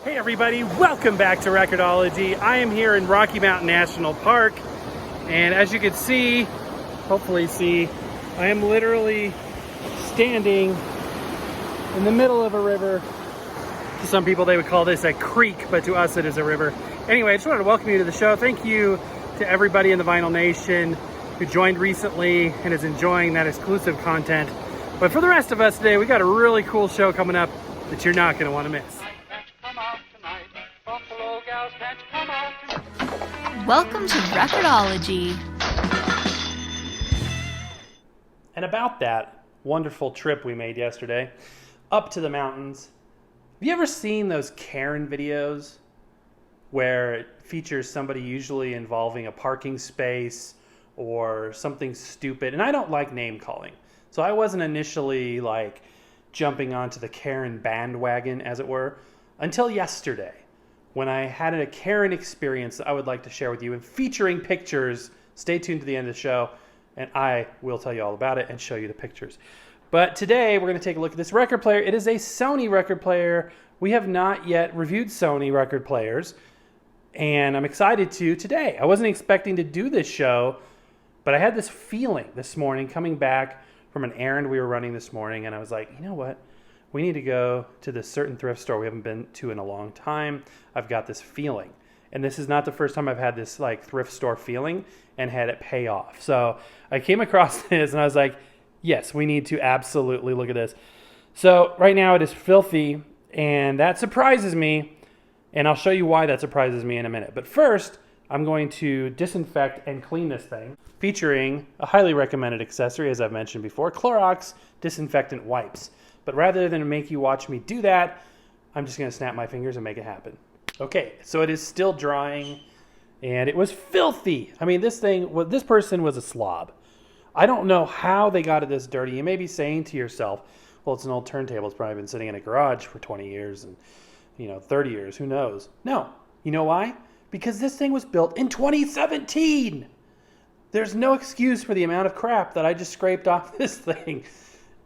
Hey everybody, welcome back to Record-ology. I am here in Rocky Mountain National Park, and as you can see, hopefully see, I am literally standing in the middle of a river. To some people they would call this a creek, but to us it is a river. Anyway, I just wanted to welcome you to the show. Thank you to everybody in the Vinyl Nation who joined recently and is enjoying that exclusive content. But for the rest of us today, we got a really cool show coming up that you're not going to want to miss. Welcome to Record-ology. And about that wonderful trip we made yesterday up to the mountains, have you ever seen those Karen videos where it features somebody usually involving a parking space or something stupid? And I don't like name calling, so I wasn't initially like jumping onto the Karen bandwagon, as it were, until yesterday, when I had a Karen experience that I would like to share with you, and featuring pictures. Stay tuned to the end of the show, and I will tell you all about it and show you the pictures. But today, we're going to take a look at this record player. It is a Sony record player. We have not yet reviewed Sony record players, and I'm excited to today. I wasn't expecting to do this show, but I had this feeling this morning coming back from an errand we were running this morning, and I was like, you know what? We need to go to this certain thrift store we haven't been to in a long time. I've got this feeling. And this is not the first time I've had this like thrift store feeling and had it pay off. So I came across this and I was like, yes, we need to absolutely look at this. So right now it is filthy, and that surprises me. And I'll show you why that surprises me in a minute. But first, I'm going to disinfect and clean this thing, featuring a highly recommended accessory, as I've mentioned before, Clorox disinfectant wipes. But rather than make you watch me do that, I'm just going to snap my fingers and make it happen. Okay, so it is still drying, and it was filthy. I mean, this person was a slob. I don't know how they got it this dirty. You may be saying to yourself, well, it's an old turntable. It's probably been sitting in a garage for 20 years and, 30 years. Who knows? No. You know why? Because this thing was built in 2017. There's no excuse for the amount of crap that I just scraped off this thing.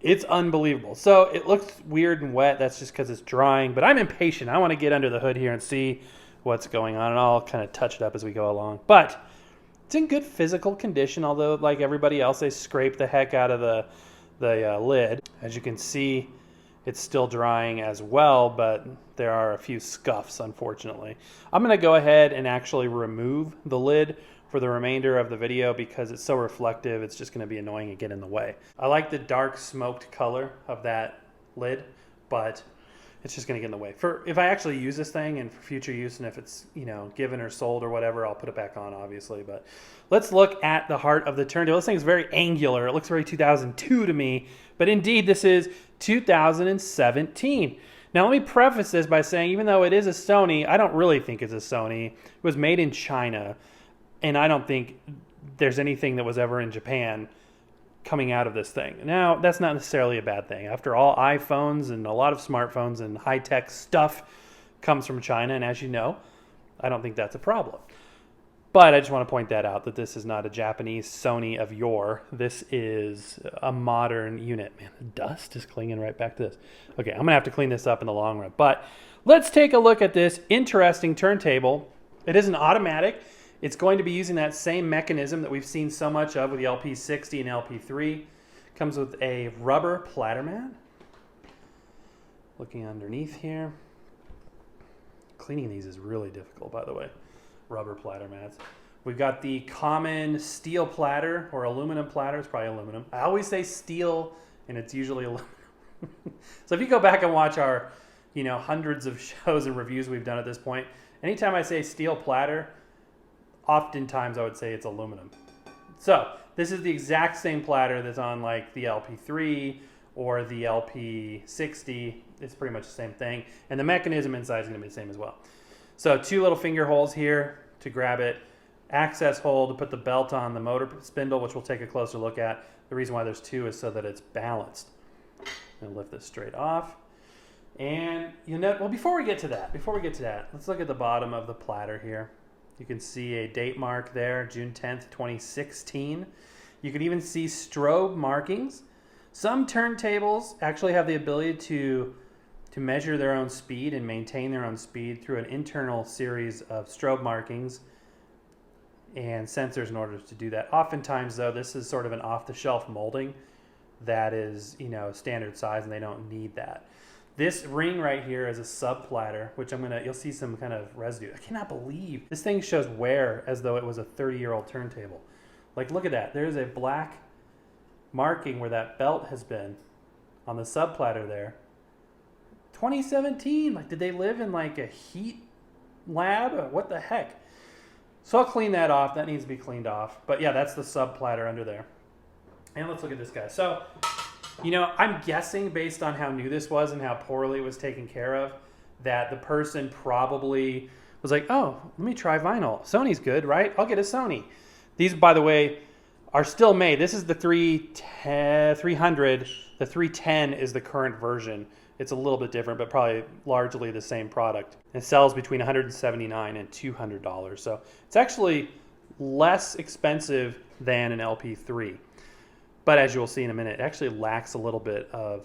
It's unbelievable. So it looks weird and wet. That's just because it's drying. But I'm impatient. I want to get under the hood here and see what's going on. And I'll kind of touch it up as we go along. But it's in good physical condition. Although, like everybody else, they scraped the heck out of the lid. As you can see, it's still drying as well. But there are a few scuffs, unfortunately. I'm going to go ahead and actually remove the lid for the remainder of the video because it's so reflective. It's just going to be annoying and get in the way. I like the dark smoked color of that lid, but it's just going to get in the way. If I actually use this thing and for future use, and if it's given or sold or whatever, I'll put it back on, obviously. But let's look at the heart of the turntable. This thing is very angular. It looks very 2002 to me, but indeed this is 2017. Now let me preface this by saying, even though it is a Sony, I don't really think it's a Sony. It was made in China. And I don't think there's anything that was ever in Japan coming out of this thing. Now, that's not necessarily a bad thing. After all, iPhones and a lot of smartphones and high-tech stuff comes from China. And as you know, I don't think that's a problem. But I just want to point that out, that this is not a Japanese Sony of yore. This is a modern unit. Man, the dust is clinging right back to this. Okay, I'm going to have to clean this up in the long run. But let's take a look at this interesting turntable. It is an automatic. It's going to be using that same mechanism that we've seen so much of with the LP60 and LP3. Comes with a rubber platter mat. Looking underneath here. Cleaning these is really difficult, by the way. Rubber platter mats. We've got the common steel platter or aluminum platter. It's probably aluminum. I always say steel, and it's usually aluminum. So if you go back and watch our, hundreds of shows and reviews we've done at this point, anytime I say steel platter, oftentimes I would say it's aluminum. So this is the exact same platter that's on like the LP3 or the LP60. It's pretty much the same thing. And the mechanism inside is going to be the same as well. So 2 little finger holes here to grab it. Access hole to put the belt on the motor spindle, which we'll take a closer look at. The reason why there's 2 is so that it's balanced. I'm going to lift this straight off. And before we get to that, let's look at the bottom of the platter here. You can see a date mark there, June 10th, 2016. You can even see strobe markings. Some turntables actually have the ability to to measure their own speed and maintain their own speed through an internal series of strobe markings and sensors in order to do that. Oftentimes, though, this is sort of an off-the-shelf molding that is, standard size, and they don't need that. This ring right here is a sub-platter, which you'll see some kind of residue. I cannot believe this thing shows wear as though it was a 30-year-old turntable. Like, look at that. There's a black marking where that belt has been on the sub-platter there. 2017. Like, did they live in like a heat lab? What the heck? So I'll clean that off. That needs to be cleaned off. But yeah, that's the sub-platter under there. And let's look at this guy. So, I'm guessing based on how new this was and how poorly it was taken care of, that the person probably was like, oh, let me try vinyl. Sony's good, right? I'll get a Sony. These, by the way, are still made. This is the 300. The 310 is the current version. It's a little bit different, but probably largely the same product. It sells between $179 and $200. So it's actually less expensive than an LP3. But as you will see in a minute, it actually lacks a little bit of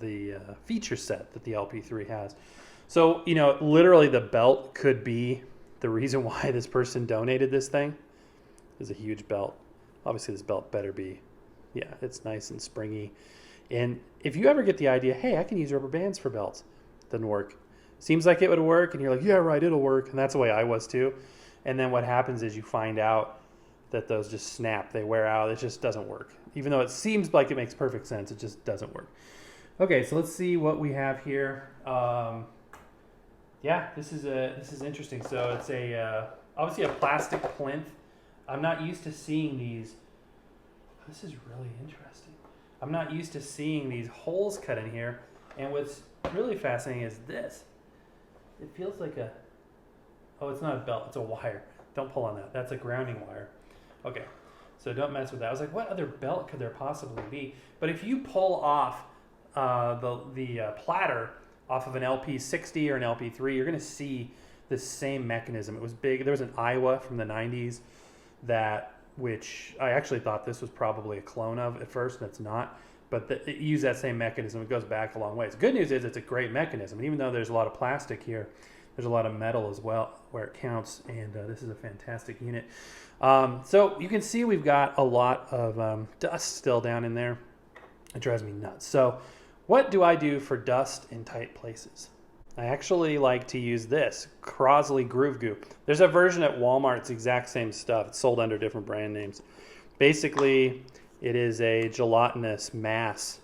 the feature set that the LP3 has. So, literally the belt could be the reason why this person donated this thing. It's a huge belt. Obviously, this belt better be, it's nice and springy. And if you ever get the idea, hey, I can use rubber bands for belts, it doesn't work. Seems like it would work, and you're like, yeah, right, it'll work. And that's the way I was too. And then what happens is you find out that those just snap, they wear out, it just doesn't work. Even though it seems like it makes perfect sense, it just doesn't work. Okay, so let's see what we have here. This is interesting. So it's obviously a plastic plinth. I'm not used to seeing these. This is really interesting. I'm not used to seeing these holes cut in here. And what's really fascinating is this. It feels like it's not a belt, it's a wire. Don't pull on that. That's a grounding wire. Okay, so don't mess with that. I was like, what other belt could there possibly be? But if you pull off the platter off of an LP60 or an LP3, you're going to see the same mechanism. It was big. There was an Iowa from the 90s which I actually thought this was probably a clone of at first, and it's not. But it used that same mechanism. It goes back a long ways. The good news is it's a great mechanism. And even though there's a lot of plastic here, there's a lot of metal as well where it counts. And this is a fantastic unit. So you can see we've got a lot of dust still down in there. It drives me nuts. So what do I do for dust in tight places? I actually like to use this, Crosley Groove Goo. There's a version at Walmart, it's the exact same stuff. It's sold under different brand names. Basically, it is a gelatinous mass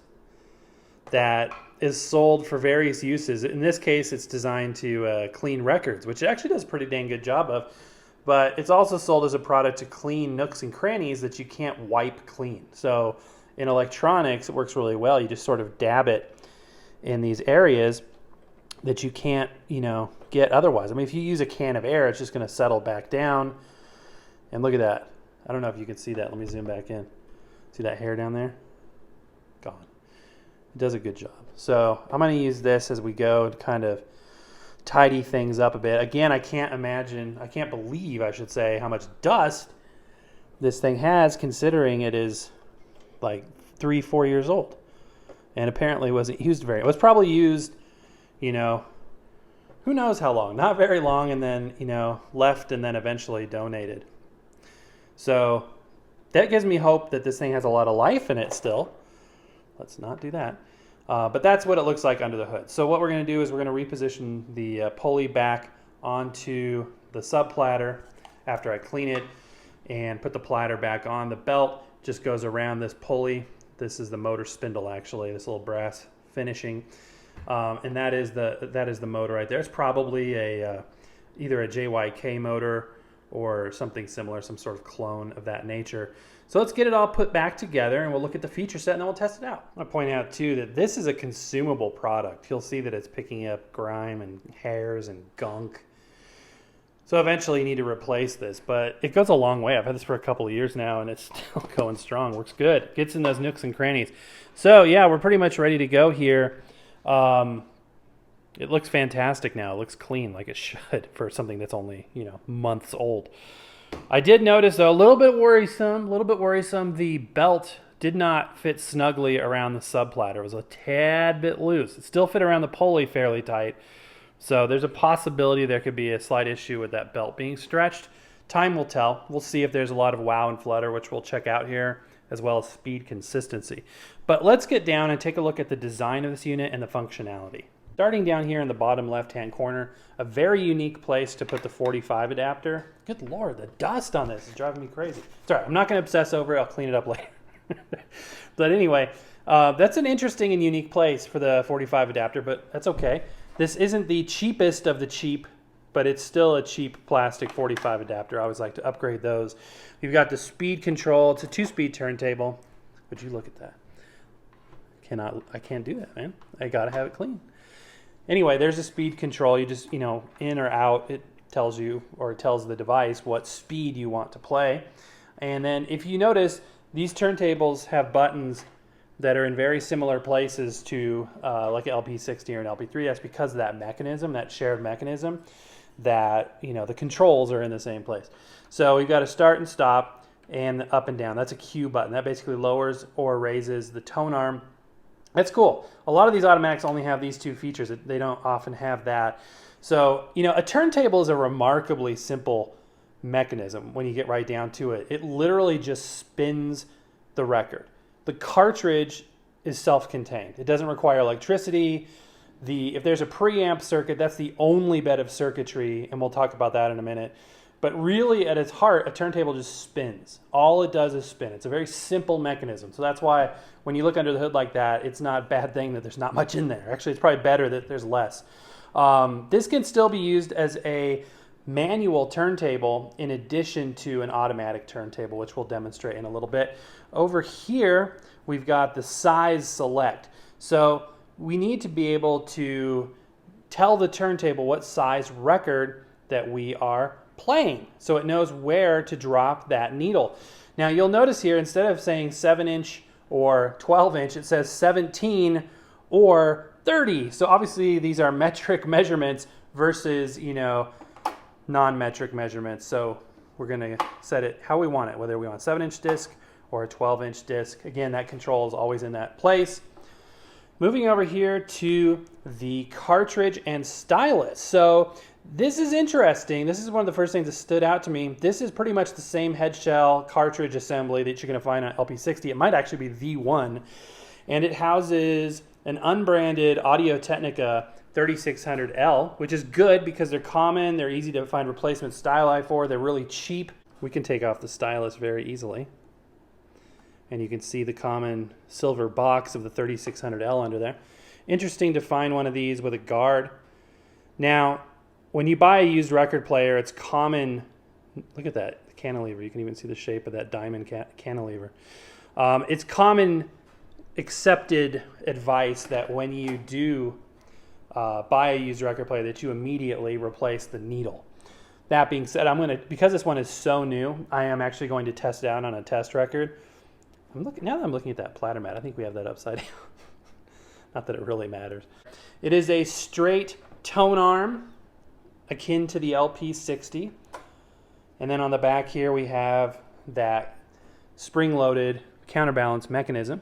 that is sold for various uses. In this case, it's designed to clean records, which it actually does a pretty dang good job of. But it's also sold as a product to clean nooks and crannies that you can't wipe clean. So in electronics, it works really well. You just sort of dab it in these areas that you can't, get otherwise. I mean, if you use a can of air, it's just going to settle back down. And look at that. I don't know if you can see that. Let me zoom back in. See that hair down there? Gone. It does a good job. So I'm going to use this as we go to kind of tidy things up a bit. Again, I can't believe, I should say, how much dust this thing has, considering it is like 3-4 years old. And apparently wasn't used it was probably used, who knows how long, not very long, and then, left and then eventually donated. So that gives me hope that this thing has a lot of life in it still. Let's not do that. But that's what it looks like under the hood. So what we're going to do is we're going to reposition the pulley back onto the sub platter after I clean it and put the platter back on. The belt just goes around this pulley. This is the motor spindle, actually, this little brass finishing. And that is the motor right there. It's probably either a JYK motor or something similar, some sort of clone of that nature. So let's get it all put back together and we'll look at the feature set and then we'll test it out. I want to point out too that this is a consumable product. You'll see that it's picking up grime and hairs and gunk. So eventually you need to replace this, but it goes a long way. I've had this for a couple of years now and it's still going strong. Works good. Gets in those nooks and crannies. So yeah, we're pretty much ready to go here. It looks fantastic now. It looks clean like it should for something that's only, months old. I did notice, though, a little bit worrisome, the belt did not fit snugly around the subplatter. It was a tad bit loose. It still fit around the pulley fairly tight. So there's a possibility there could be a slight issue with that belt being stretched. Time will tell. We'll see if there's a lot of wow and flutter, which we'll check out here, as well as speed consistency. But let's get down and take a look at the design of this unit and the functionality. Starting down here in the bottom left-hand corner, a very unique place to put the 45 adapter. Good Lord, the dust on this is driving me crazy. It's all right, I'm not going to obsess over it. I'll clean it up later. But anyway, that's an interesting and unique place for the 45 adapter, but that's okay. This isn't the cheapest of the cheap, but it's still a cheap plastic 45 adapter. I always like to upgrade those. We've got the speed control. It's a 2-speed turntable. Would you look at that? I can't do that, man. I gotta have it clean. Anyway, there's a speed control. You just, in or out, it tells you, or it tells the device what speed you want to play. And then if you notice, these turntables have buttons that are in very similar places to like an LP60 or an LP3. That's because of that mechanism, that shared mechanism, that the controls are in the same place. So we've got a start and stop and up and down. That's a Q button. That basically lowers or raises the tone arm. That's cool. A lot of these automatics only have these two features. They don't often have that. So, a turntable is a remarkably simple mechanism when you get right down to it. It literally just spins the record. The cartridge is self-contained. It doesn't require electricity. If there's a preamp circuit, that's the only bed of circuitry, and we'll talk about that in a minute. But really, at its heart, a turntable just spins. All it does is spin. It's a very simple mechanism. So that's why when you look under the hood like that, it's not a bad thing that there's not much in there. Actually, it's probably better that there's less. This can still be used as a manual turntable in addition to an automatic turntable, which we'll demonstrate in a little bit. Over here, we've got the size select. So we need to be able to tell the turntable what size record that we are playing, so it knows where to drop that needle. Now you'll notice here, instead of saying 7-inch or 12-inch, it says 17 or 30. So obviously these are metric measurements versus, non-metric measurements. So we're going to set it how we want it, whether we want a 7-inch disc or a 12-inch disc. Again, that control is always in that place. Moving over here to the cartridge and stylus. So this is interesting. This is one of the first things that stood out to me. This is pretty much the same head shell cartridge assembly that you're going to find on LP60. It might actually be the one. And it houses an unbranded Audio-Technica 3600L, which is good because they're common. They're easy to find replacement styli for. They're really cheap. We can take off the stylus very easily. And you can see the common silver box of the 3600L under there. Interesting to find one of these with a guard. Now, when you buy a used record player, it's common. Look at that cantilever. You can even see the shape of that diamond cantilever. It's common accepted advice that when you do buy a used record player, that you immediately replace the needle. That being said, because this one is so new, I am actually going to test it out on a test record. Now that I'm looking at that platter mat, I think we have that upside down. Not that it really matters. It is a straight tone arm, akin to the LP60. And then on the back here, we have that spring-loaded counterbalance mechanism.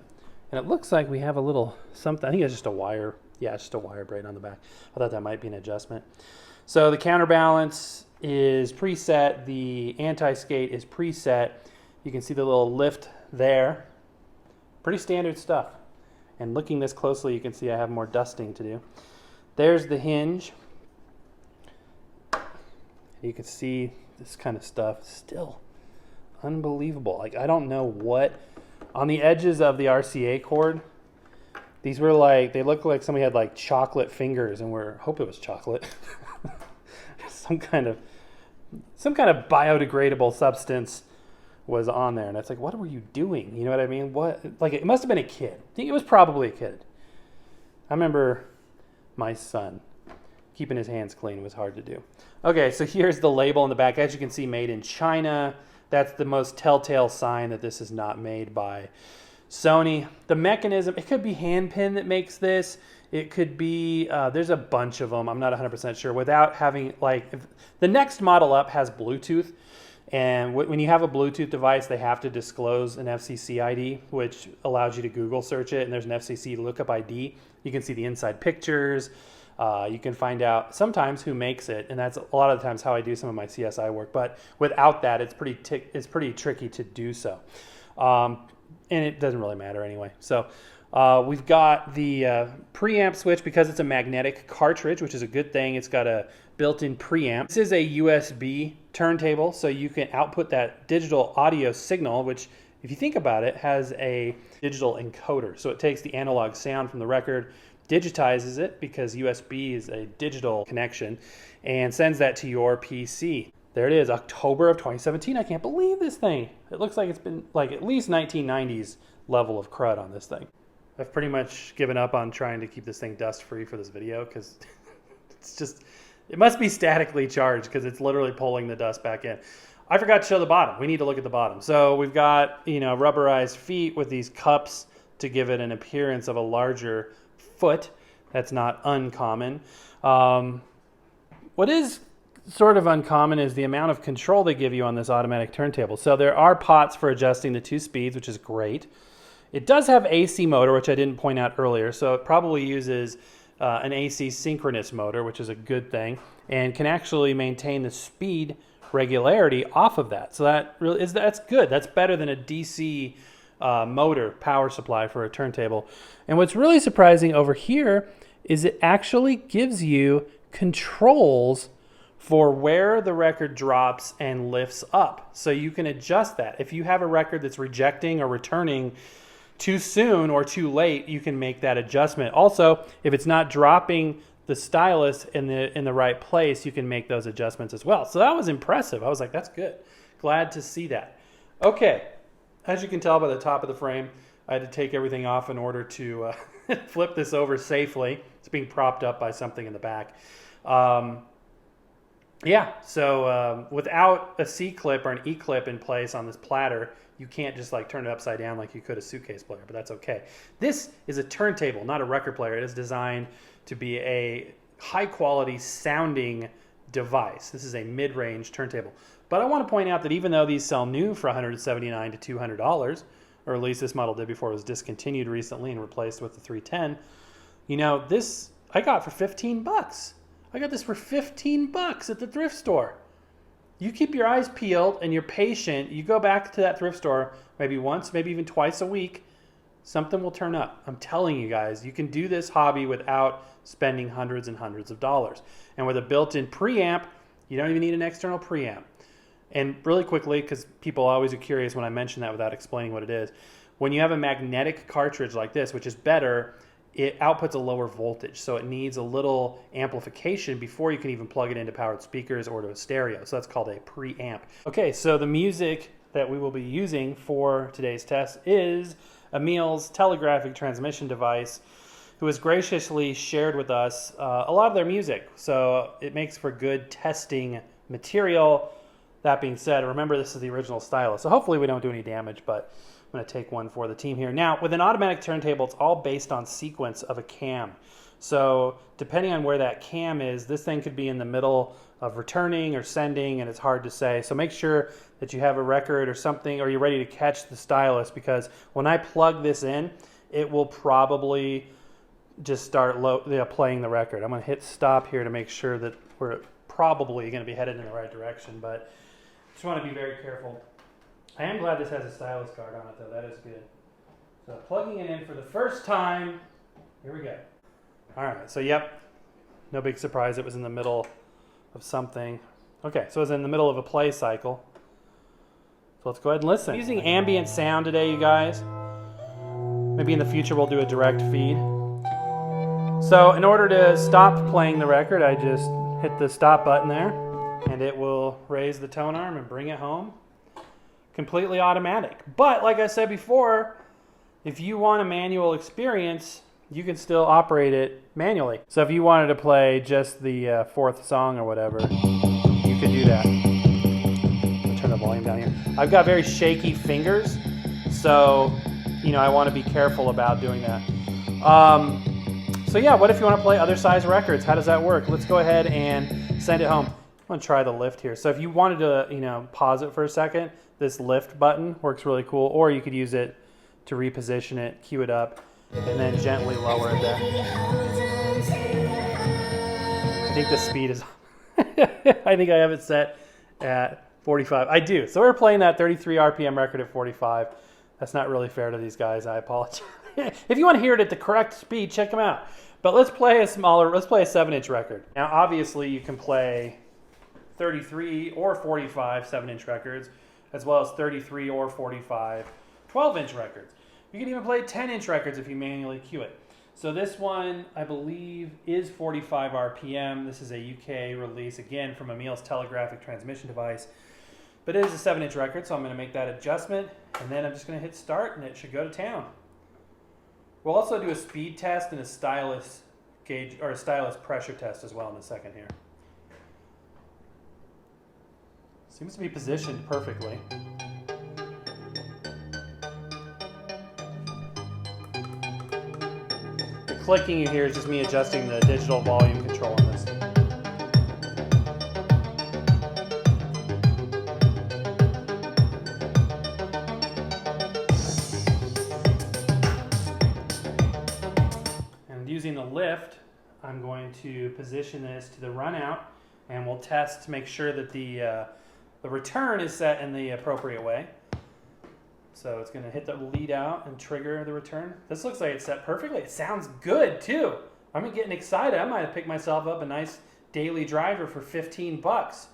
And it looks like we have a little something. I think it's just a wire. Yeah, it's just a wire braid on the back. I thought that might be an adjustment. So the counterbalance is preset. The anti-skate is preset. You can see the little lift there. Pretty standard stuff. And looking this closely, you can see I have more dusting to do. There's the hinge. You can see this kind of stuff still unbelievable. Like, I don't know what on the edges of the RCA cord. These were like, they look like somebody had like chocolate fingers, and hope it was chocolate. some kind of biodegradable substance was on there, and it's like, what were you doing? You know what I mean? It must have been a kid. I think it was probably a kid. I remember my son keeping his hands clean was hard to do. Okay, so here's the label on the back. As you can see, made in China. That's the most telltale sign that this is not made by Sony. The mechanism, it could be handpin that makes this. It could be, there's a bunch of them. I'm not 100% sure. Without having, if the next model up has Bluetooth. And when you have a Bluetooth device, they have to disclose an FCC ID, which allows you to Google search it. And there's an FCC lookup ID. You can see the inside pictures. You can find out sometimes who makes it. And that's a lot of the times how I do some of my CSI work. But without that, it's pretty tricky to do so. And it doesn't really matter anyway. So we've got the preamp switch because it's a magnetic cartridge, which is a good thing. It's got a built-in preamp. This is a USB turntable, so you can output that digital audio signal, which, if you think about it, has a digital encoder. So it takes the analog sound from the record, digitizes it because USB is a digital connection, and sends that to your PC. There it is, October of 2017. I can't believe this thing. It looks like it's been like at least 1990s level of crud on this thing. I've pretty much given up on trying to keep this thing dust-free for this video because it's just, it must be statically charged because it's literally pulling the dust back in. I forgot to show the bottom. We need to look at the bottom. So we've got, rubberized feet with these cups to give it an appearance of a larger foot. That's not uncommon. What is sort of uncommon is the amount of control they give you on this automatic turntable. So there are pots for adjusting the 2 speeds, which is great. It does have AC motor, which I didn't point out earlier, so it probably uses an AC synchronous motor, which is a good thing, and can actually maintain the speed regularity off of that. So that's good. That's better than a DC motor power supply for a turntable. And what's really surprising over here is it actually gives you controls for where the record drops and lifts up. So you can adjust that. If you have a record that's rejecting or returning too soon or too late, you can make that adjustment. Also, if it's not dropping the stylus in the right place, you can make those adjustments as well. So that was impressive. I was like, that's good. Glad to see that. Okay, as you can tell by the top of the frame, I had to take everything off in order to flip this over safely. It's being propped up by something in the back. So without a C-clip or an E-clip in place on this platter, you can't just like turn it upside down like you could a suitcase player, but that's okay. This is a turntable, not a record player. It is designed to be a high-quality sounding device. This is a mid-range turntable. But I want to point out that even though these sell new for $179 to $200, or at least this model did before it was discontinued recently and replaced with the 310, this I got for 15 bucks. I got this for 15 bucks at the thrift store. You keep your eyes peeled and you're patient. You go back to that thrift store maybe once, maybe even twice a week. Something will turn up. I'm telling you guys, you can do this hobby without spending hundreds and hundreds of dollars. And with a built-in preamp, you don't even need an external preamp. And really quickly, because people always are curious when I mention that without explaining what it is, when you have a magnetic cartridge like this, which is better, it outputs a lower voltage, so it needs a little amplification before you can even plug it into powered speakers or to a stereo. So that's called a preamp. Okay, so the music that we will be using for today's test is Emil's telegraphic transmission device, who has graciously shared with us a lot of their music. So it makes for good testing material. That being said, remember this is the original stylus, so hopefully we don't do any damage, but I'm going to take one for the team here. Now, with an automatic turntable, it's all based on sequence of a cam. So depending on where that cam is, this thing could be in the middle of returning or sending, and it's hard to say. So make sure that you have a record or something, or you're ready to catch the stylus, because when I plug this in, it will probably just start playing the record. I'm going to hit stop here to make sure that we're probably going to be headed in the right direction, but just want to be very careful. I am glad this has a stylus card on it, though. That is good. So plugging it in for the first time. Here we go. All right. So, yep. No big surprise. It was in the middle of something. Okay. So it was in the middle of a play cycle. So let's go ahead and listen. I'm using ambient sound today, you guys. Maybe in the future we'll do a direct feed. So in order to stop playing the record, I just hit the stop button there, and it will raise the tone arm and bring it home. Completely automatic. But like I said before, if you want a manual experience, you can still operate it manually. So if you wanted to play just the fourth song or whatever, you could do that. I'll turn the volume down here. I've got very shaky fingers, so I want to be careful about doing that. So yeah, what if you want to play other size records? How does that work? Let's go ahead and send it home. I'm going to try the lift here. So if you wanted to, pause it for a second, this lift button works really cool. Or you could use it to reposition it, cue it up, and then gently lower it there. I think the speed is... I think I have it set at 45. I do. So we're playing that 33 RPM record at 45. That's not really fair to these guys. I apologize. If you want to hear it at the correct speed, check them out. But let's play a 7-inch record. Now, obviously, you can play 33 or 45 7-inch records, as well as 33 or 45 12-inch records. You can even play 10-inch records if you manually cue it. So this one, I believe, is 45 RPM. This is a UK release, again, from Emil's telegraphic transmission device. But it is a 7-inch record, so I'm going to make that adjustment, and then I'm just going to hit start, and it should go to town. We'll also do a speed test and a stylus gauge, or a stylus pressure test as well in a second here. Seems to be positioned perfectly. The clicking you hear is just me adjusting the digital volume control on this. And using the lift, I'm going to position this to the run out, and we'll test to make sure that the return is set in the appropriate way. So it's going to hit the lead out and trigger the return. This looks like it's set perfectly. It sounds good too. I'm getting excited. I might have picked myself up a nice daily driver for 15 bucks.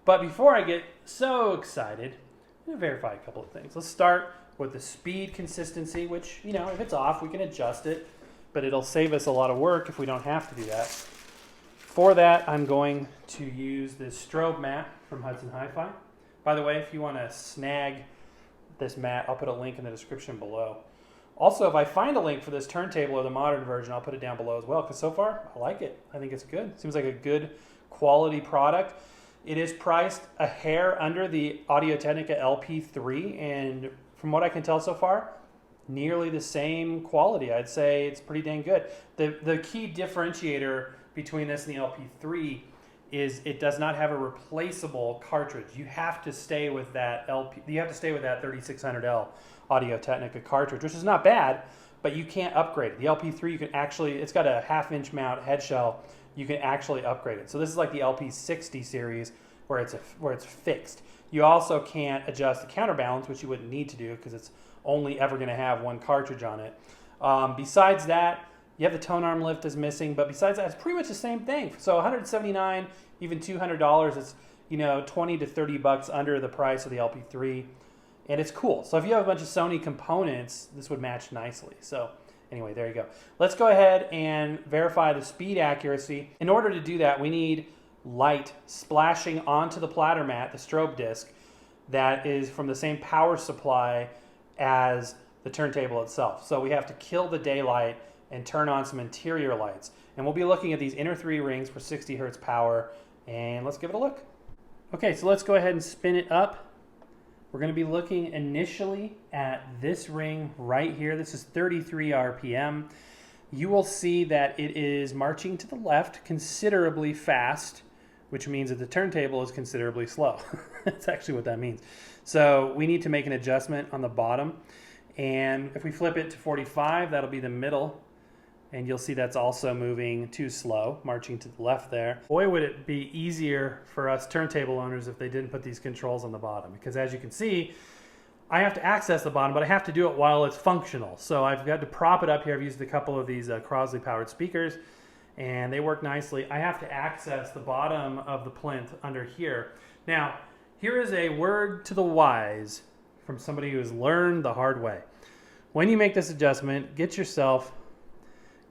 But before I get so excited, I'm going to verify a couple of things. Let's start with the speed consistency, which, if it's off, we can adjust it. But it'll save us a lot of work if we don't have to do that. For that, I'm going to use this strobe mat from Hudson Hi-Fi. By the way, if you want to snag this mat, I'll put a link in the description below. Also, if I find a link for this turntable or the modern version, I'll put it down below as well, because so far, I like it. I think it's good. Seems like a good quality product. It is priced a hair under the Audio-Technica LP3, and from what I can tell so far, nearly the same quality. I'd say it's pretty dang good. The key differentiator between this and the LP3 is it does not have a replaceable cartridge. You have to stay with that 3600L Audio-Technica cartridge, which is not bad, but you can't upgrade it. The LP3, you can actually, it's got a 1/2-inch mount head shell. You can actually upgrade it. So this is like the LP60 series where it's fixed. You also can't adjust the counterbalance, which you wouldn't need to do because it's only ever going to have one cartridge on it. Besides that, you have the tone arm lift is missing, but besides that, it's pretty much the same thing. So $179, even $200, it's 20 to 30 bucks under the price of the LP3, and it's cool. So if you have a bunch of Sony components, this would match nicely. So anyway, there you go. Let's go ahead and verify the speed accuracy. In order to do that, we need light splashing onto the platter mat, the strobe disc, that is from the same power supply as the turntable itself. So we have to kill the daylight and turn on some interior lights. And we'll be looking at these inner 3 rings for 60 hertz power, and let's give it a look. Okay, so let's go ahead and spin it up. We're going to be looking initially at this ring right here. This is 33 RPM. You will see that it is marching to the left considerably fast, which means that the turntable is considerably slow. That's actually what that means. So we need to make an adjustment on the bottom. And if we flip it to 45, that'll be the middle. And you'll see that's also moving too slow, marching to the left there. Boy, would it be easier for us turntable owners if they didn't put these controls on the bottom. Because as you can see, I have to access the bottom, but I have to do it while it's functional. So I've got to prop it up here. I've used a couple of these Crosley powered speakers, and they work nicely. I have to access the bottom of the plinth under here. Now, here is a word to the wise from somebody who has learned the hard way. When you make this adjustment, get yourself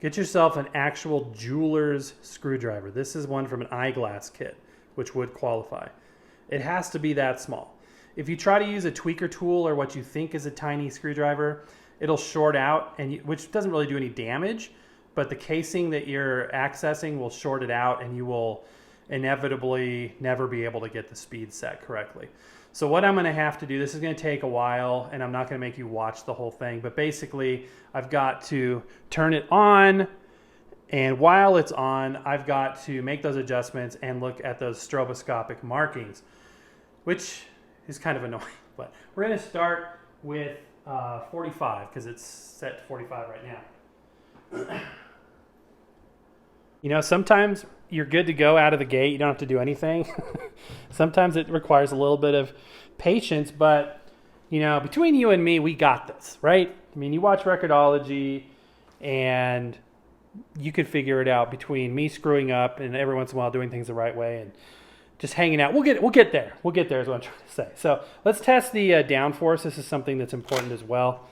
an actual jeweler's screwdriver. This is one from an eyeglass kit, which would qualify. It has to be that small. If you try to use a tweaker tool or what you think is a tiny screwdriver, it'll short out, which doesn't really do any damage, but the casing that you're accessing will short it out, and you will inevitably never be able to get the speed set correctly. So what I'm going to have to do, this is going to take a while, and I'm not going to make you watch the whole thing, but basically I've got to turn it on And while it's on, I've got to make those adjustments and look at those stroboscopic markings, which is kind of annoying. But we're going to start with 45 because it's set to 45 right now. You know, sometimes you're good to go out of the gate. You don't have to do anything. Sometimes it requires a little bit of patience, but, you know, between you and me, we got this, right? I mean, you watch Record-ology and you could figure it out between me screwing up and every once in a while doing things the right way and just hanging out. We'll get there. We'll get there is what I'm trying to say. So let's test the downforce. This is something that's important as well.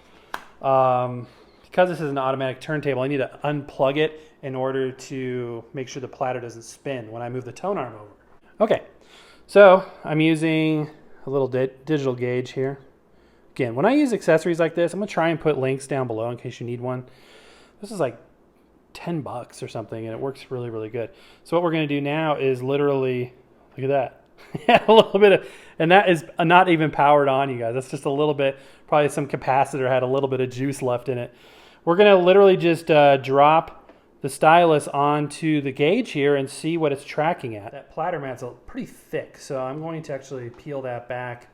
Because this is an automatic turntable, I need to unplug it in order to make sure the platter doesn't spin when I move the tone arm over. Okay, so I'm using a little digital gauge here. Again, when I use accessories like this, I'm going to try and put links down below in case you need one. This is like $10 or something, and it works really, really good. So what we're going to do now is literally, look at that. Yeah, a little bit of, and that is not even powered on, you guys. That's just a little bit, probably some capacitor had a little bit of juice left in it. We're going to literally just drop the stylus onto the gauge here and see what it's tracking at. That platter mat's pretty thick, so I'm going to actually peel that back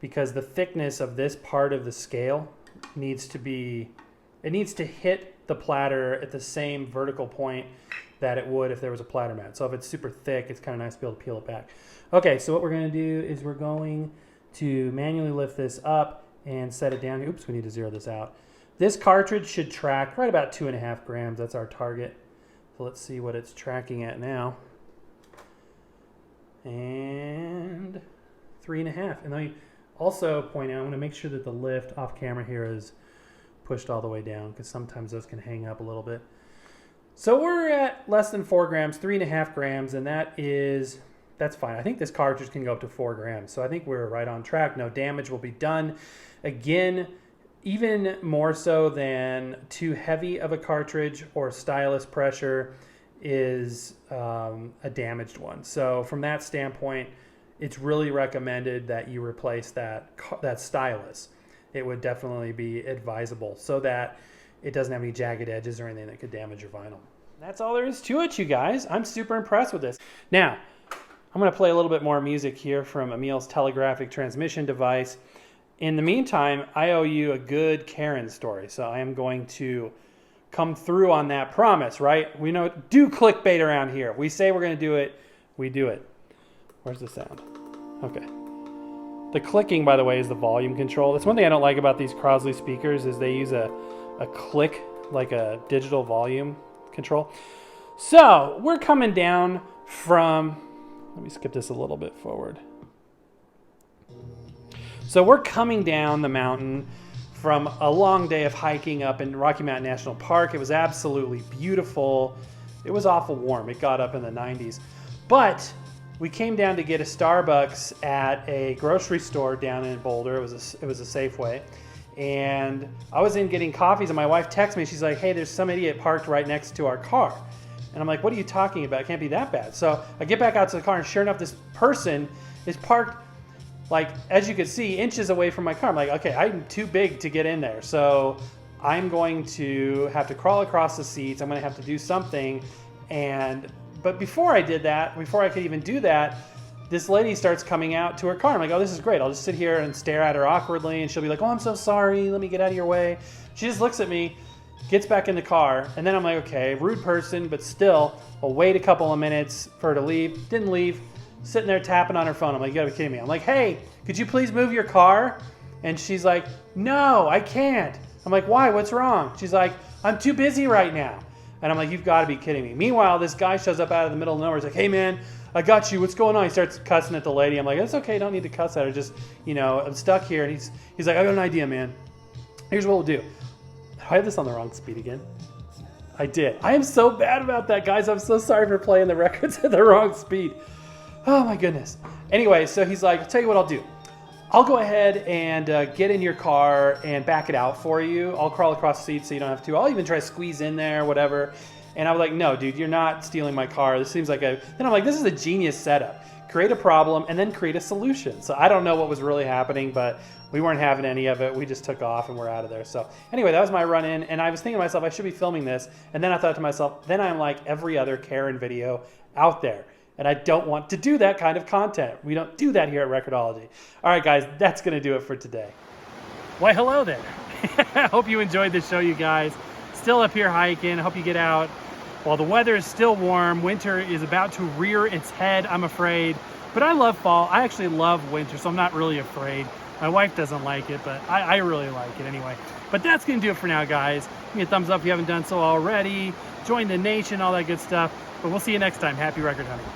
because the thickness of this part of the scale needs to be, it needs to hit the platter at the same vertical point that it would if there was a platter mat. So if it's super thick, it's kind of nice to be able to peel it back. Okay, so what we're going to do is we're going to manually lift this up and set it down. Oops, we need to zero this out. This cartridge should track right about 2.5 grams. That's our target. So let's see what it's tracking at now. And 3.5. And let me also point out, I want to make sure that the lift off camera here is pushed all the way down because sometimes those can hang up a little bit. So we're at less than 4 grams, 3.5 grams, and that's fine. I think this cartridge can go up to 4 grams. So I think we're right on track. No damage will be done. Again, even more so than too heavy of a cartridge or stylus pressure is a damaged one. So from that standpoint, it's really recommended that you replace that stylus. It would definitely be advisable so that it doesn't have any jagged edges or anything that could damage your vinyl. That's all there is to it, you guys. I'm super impressed with this. Now, I'm going to play a little bit more music here from Emil's telegraphic transmission device. In the meantime, I owe you a good Karen story, so I am going to come through on that promise, right? We know, do clickbait around here. We say we're going to do it, we do it. Where's the sound? Okay. The clicking, by the way, is the volume control. That's one thing I don't like about these Crosley speakers is they use a click, like a digital volume control. So we're coming down from, let me skip this a little bit forward. So we're coming down the mountain from a long day of hiking up in Rocky Mountain National Park. It was absolutely beautiful. It was awful warm. It got up in the 90s. But we came down to get a Starbucks at a grocery store down in Boulder. It was a Safeway. And I was in getting coffees and my wife texts me. She's like, hey, there's some idiot parked right next to our car. And I'm like, what are you talking about? It can't be that bad. So I get back out to the car and sure enough, this person is parked, like, as you can see, inches away from my car. I'm like, okay, I'm too big to get in there. So I'm going to have to crawl across the seats. I'm going to have to do something. But before I did that, before I could even do that, this lady starts coming out to her car. I'm like, oh, this is great. I'll just sit here and stare at her awkwardly. And she'll be like, oh, I'm so sorry. Let me get out of your way. She just looks at me, gets back in the car. And then I'm like, okay, rude person, but still, I'll wait a couple of minutes for her to leave. Didn't leave. Sitting there tapping on her phone. I'm like, you gotta be kidding me. I'm like, hey, could you please move your car? And she's like, no, I can't. I'm like, why? What's wrong? She's like, I'm too busy right now. And I'm like, you've got to be kidding me. Meanwhile, this guy shows up out of the middle of nowhere. He's like, hey, man, I got you. What's going on? He starts cussing at the lady. I'm like, it's okay. Don't need to cuss at her. Just, I'm stuck here. And he's like, I got an idea, man. Here's what we'll do. I have this on the wrong speed again. I did. I am so bad about that, guys. I'm so sorry for playing the records at the wrong speed. Oh, my goodness. Anyway, so he's like, I'll tell you what I'll do. I'll go ahead and get in your car and back it out for you. I'll crawl across the seat so you don't have to. I'll even try to squeeze in there, whatever. And I was like, no, dude, you're not stealing my car. This seems like then I'm like, this is a genius setup. create a problem, and then create a solution. So I don't know what was really happening, but we weren't having any of it. We just took off and we're out of there. So anyway, that was my run-in, and I was thinking to myself, I should be filming this. And then I thought to myself, then I'm like every other Karen video out there. And I don't want to do that kind of content. We don't do that here at Record-ology. All right, guys, that's going to do it for today. Why, hello there. I hope you enjoyed the show, you guys. Still up here hiking. I hope you get out. While the weather is still warm, winter is about to rear its head, I'm afraid. But I love fall. I actually love winter, so I'm not really afraid. My wife doesn't like it, but I really like it anyway. But that's going to do it for now, guys. Give me a thumbs up if you haven't done so already. Join the nation, all that good stuff. But we'll see you next time. Happy record hunting.